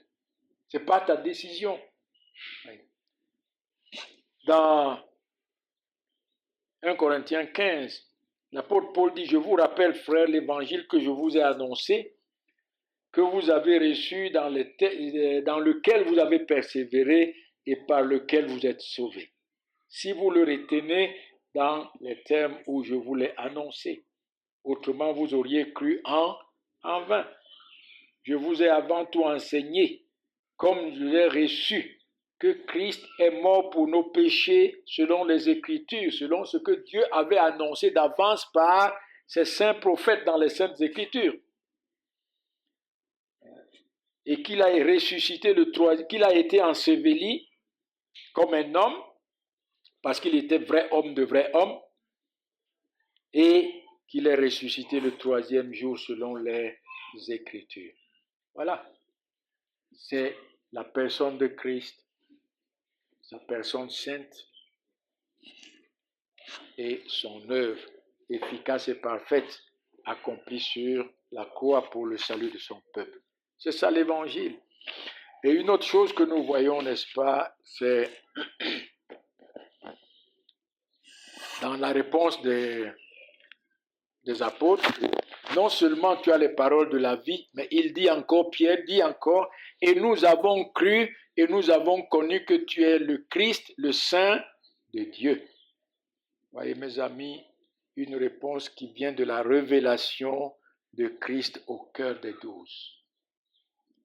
C'est par ta décision. Dans 1 Corinthiens 15, l'apôtre Paul dit, je vous rappelle, frères, l'évangile que je vous ai annoncé, que vous avez reçu, dans lequel vous avez persévéré et par lequel vous êtes sauvés. Si vous le retenez dans les termes où je vous l'ai annoncé, autrement vous auriez cru en vain. Je vous ai avant tout enseigné, comme je l'ai reçu, que Christ est mort pour nos péchés selon les Écritures, selon ce que Dieu avait annoncé d'avance par ses saints prophètes dans les Saintes Écritures. et qu'il a ressuscité qu'il a été enseveli comme un homme, parce qu'il était vrai homme de vrai homme, et qu'il est ressuscité le troisième jour selon les Écritures. Voilà. C'est la personne de Christ, sa personne sainte et son œuvre efficace et parfaite accomplie sur la croix pour le salut de son peuple. C'est ça l'évangile. Et une autre chose que nous voyons, n'est-ce pas, c'est dans la réponse des apôtres, non seulement tu as les paroles de la vie, mais il dit encore, Pierre dit encore, et nous avons cru et nous avons connu que tu es le Christ, le Saint de Dieu. Voyez mes amis, une réponse qui vient de la révélation de Christ au cœur des 12.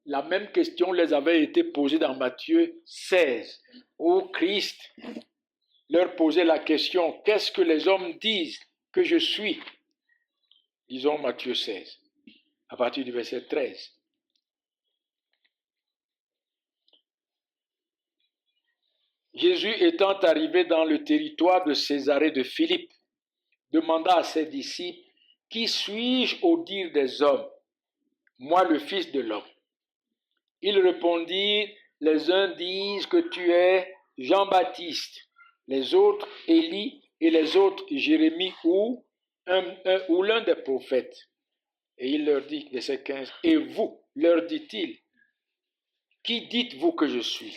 La même question les avait été posée dans Matthieu 16, où Christ leur posait la question, qu'est-ce que les hommes disent que je suis? Disons Matthieu 16, à partir du verset 13. Jésus étant arrivé dans le territoire de Césarée de Philippe, demanda à ses disciples, qui suis-je au dire des hommes? Moi, le Fils de l'homme. Ils répondirent, les uns disent que tu es Jean-Baptiste, les autres Élie et les autres Jérémie ou l'un des prophètes. Et il leur dit, verset 15, et vous, leur dit-il, qui dites-vous que je suis?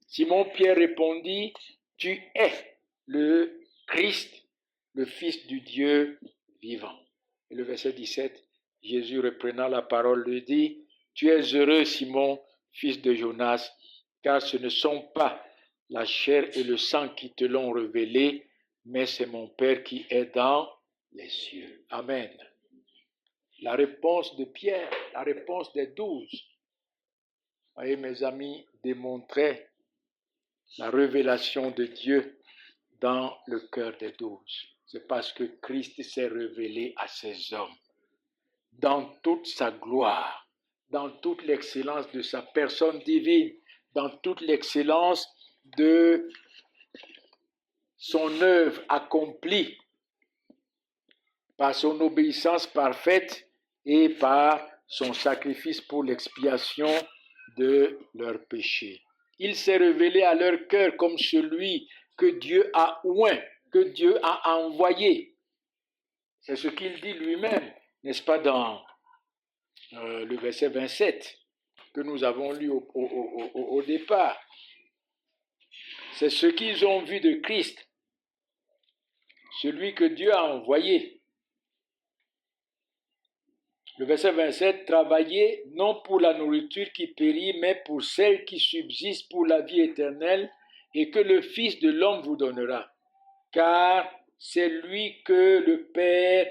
Simon-Pierre répondit, tu es le Christ, le Fils du Dieu vivant. Et le verset 17, Jésus reprenant la parole lui dit, tu es heureux Simon, fils de Jonas, car ce ne sont pas la chair et le sang qui te l'ont révélé, mais c'est mon Père qui est dans les cieux. Amen. La réponse de Pierre, la réponse des 12, voyez mes amis, démontrait la révélation de Dieu dans le cœur des 12. C'est parce que Christ s'est révélé à ces hommes dans toute sa gloire, dans toute l'excellence de sa personne divine, dans toute l'excellence de son œuvre accomplie par son obéissance parfaite et par son sacrifice pour l'expiation de leurs péchés. Il s'est révélé à leur cœur comme celui que Dieu a oint, que Dieu a envoyé. C'est ce qu'il dit lui-même, n'est-ce pas, dans le verset 27 que nous avons lu au départ. C'est ce qu'ils ont vu de Christ, celui que Dieu a envoyé. Le verset 27, travaillez non pour la nourriture qui périt, mais pour celle qui subsiste pour la vie éternelle, et que le Fils de l'homme vous donnera. Car c'est lui que le Père,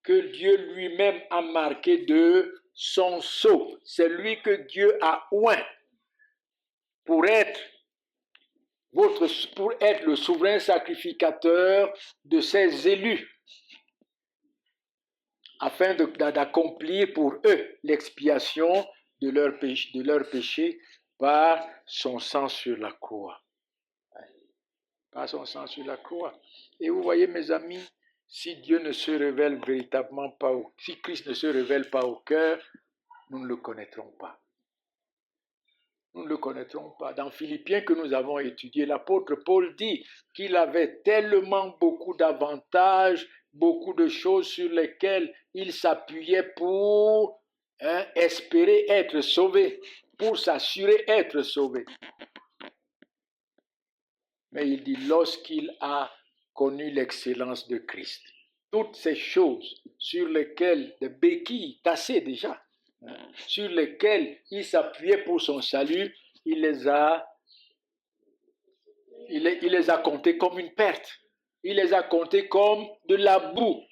que Dieu lui-même a marqué de son sceau. C'est lui que Dieu a oint pour être le souverain sacrificateur de ses élus, afin d'accomplir pour eux l'expiation de leur péché par son sang sur la croix. Par son sang sur la croix. Et vous voyez, mes amis, si Dieu ne se révèle véritablement pas, si Christ ne se révèle pas au cœur, nous ne le connaîtrons pas. Nous ne le connaîtrons pas. Dans Philippiens que nous avons étudié, l'apôtre Paul dit qu'il avait tellement beaucoup d'avantages, beaucoup de choses sur lesquelles il s'appuyait pour espérer être sauvé, pour s'assurer être sauvé. Mais il dit, lorsqu'il a connu l'excellence de Christ, toutes ces choses sur lesquelles, des béquilles tassées déjà, sur lesquelles il s'appuyait pour son salut, il les a comptées comme une perte. Il les a comptées comme de la boue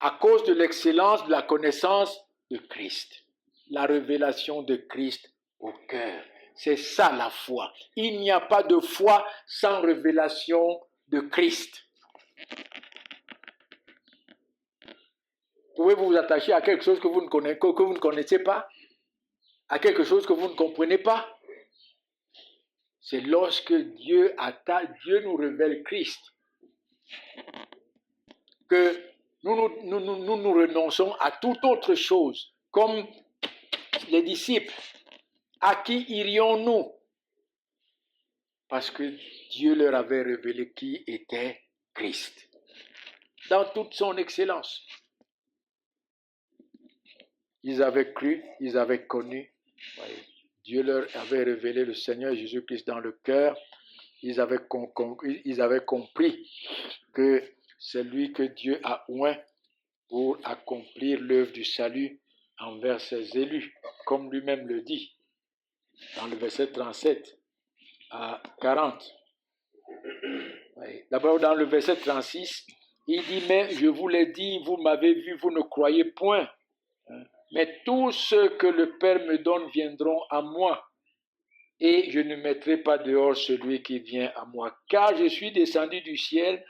à cause de l'excellence de la connaissance de Christ. La révélation de Christ au cœur. C'est ça la foi. Il n'y a pas de foi sans révélation de Christ. Pouvez-vous vous attacher à quelque chose que vous ne connaissez pas? à quelque chose que vous ne comprenez pas. C'est lorsque Dieu nous révèle Christ que nous renonçons à toute autre chose, comme les disciples. À qui irions-nous? Parce que Dieu leur avait révélé qui était Christ, dans toute son excellence. Ils avaient cru, ils avaient connu. Dieu leur avait révélé le Seigneur Jésus-Christ dans le cœur. Ils avaient compris que c'est lui que Dieu a oint pour accomplir l'œuvre du salut envers ses élus, comme lui-même le dit dans le verset 37 à 40. D'abord, dans le verset 36, il dit, mais je vous l'ai dit, vous m'avez vu, vous ne croyez point. Mais tous ceux que le Père me donne viendront à moi, et je ne mettrai pas dehors celui qui vient à moi, car je suis descendu du ciel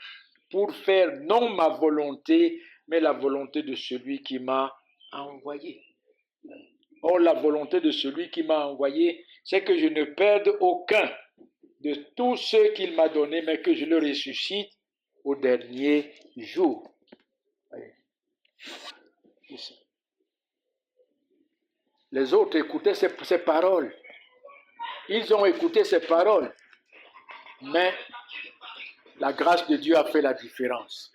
pour faire non ma volonté, mais la volonté de celui qui m'a envoyé. Or, la volonté de celui qui m'a envoyé, c'est que je ne perde aucun de tous ceux qu'il m'a donnés, mais que je le ressuscite au dernier jour. Les autres écoutaient ces paroles. Ils ont écouté ces paroles, mais la grâce de Dieu a fait la différence.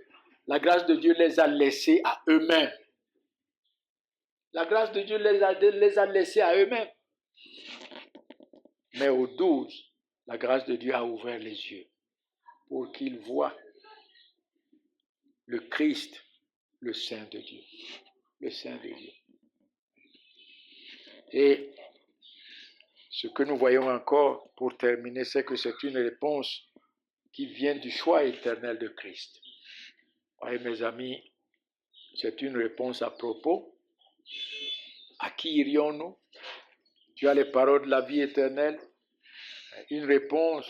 La grâce de Dieu les a laissés à eux-mêmes. La grâce de Dieu les a laissés à eux-mêmes. Mais aux 12, la grâce de Dieu a ouvert les yeux pour qu'ils voient le Christ, le Saint de Dieu. Le Saint de Dieu. Et ce que nous voyons encore, pour terminer, c'est que c'est une réponse qui vient du choix éternel de Christ. Oui, mes amis, c'est une réponse à propos. À qui irions-nous? Tu as les paroles de la vie éternelle. Une réponse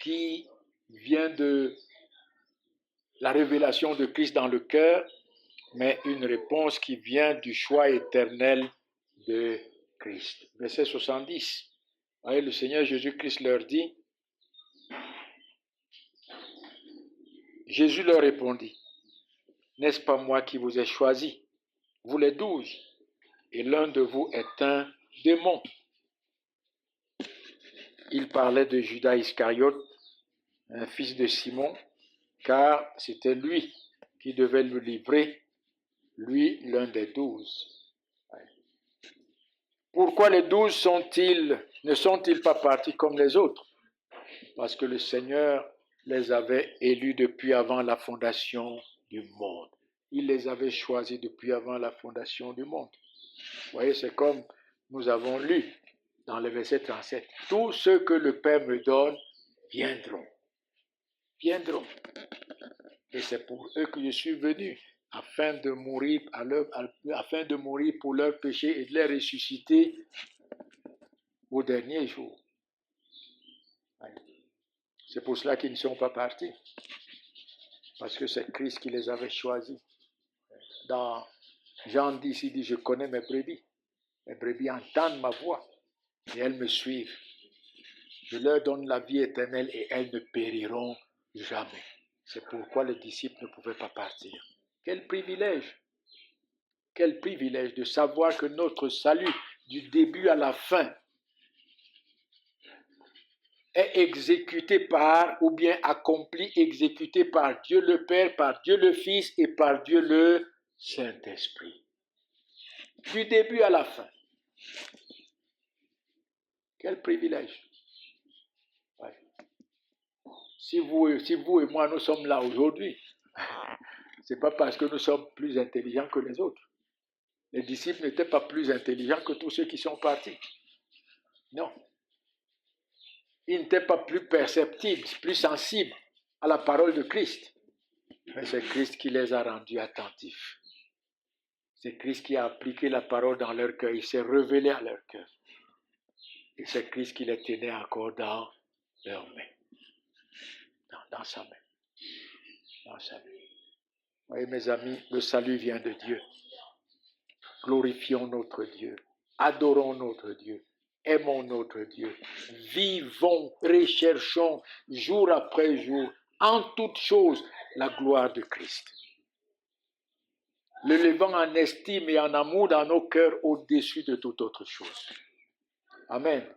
qui vient de la révélation de Christ dans le cœur, mais une réponse qui vient du choix éternel de Christ. Verset 70. Voyez, le Seigneur Jésus-Christ leur dit, Jésus leur répondit, n'est-ce pas moi qui vous ai choisi, vous les 12, et l'un de vous est un démon. Il parlait de Judas Iscariote, un fils de Simon, car c'était lui qui devait le livrer, lui l'un des 12. Pourquoi les 12 ne sont-ils pas partis comme les autres? Parce que le Seigneur les avait élus depuis avant la fondation du monde. Il les avait choisis depuis avant la fondation du monde. Vous voyez, c'est comme nous avons lu dans le verset 37. Tous ceux que le Père me donne viendront. Viendront. Et c'est pour eux que je suis venu, afin de mourir pour leurs péchés et de les ressusciter au dernier jour. C'est pour cela qu'ils ne sont pas partis. Parce que c'est Christ qui les avait choisis. Dans Jean 10, il dit, je connais mes brebis. Mes brebis entendent ma voix et elles me suivent. Je leur donne la vie éternelle et elles ne périront jamais. C'est pourquoi les disciples ne pouvaient pas partir. Quel privilège! Quel privilège de savoir que notre salut, du début à la fin, est exécuté par, ou bien accompli, exécuté par Dieu le Père, par Dieu le Fils et par Dieu le Saint-Esprit. Du début à la fin. Quel privilège! Ouais. Si vous et moi, nous sommes là aujourd'hui, ce n'est pas parce que nous sommes plus intelligents que les autres. Les disciples n'étaient pas plus intelligents que tous ceux qui sont partis. Non. Ils n'étaient pas plus perceptibles, plus sensibles à la parole de Christ. Mais c'est Christ qui les a rendus attentifs. C'est Christ qui a appliqué la parole dans leur cœur. Il s'est révélé à leur cœur. Et c'est Christ qui les tenait encore dans leurs mains. Dans sa main. Dans sa main. Vous voyez, mes amis, le salut vient de Dieu. Glorifions notre Dieu, adorons notre Dieu, aimons notre Dieu, vivons, recherchons jour après jour, en toutes choses, la gloire de Christ. Le levant en estime et en amour dans nos cœurs au-dessus de toute autre chose. Amen.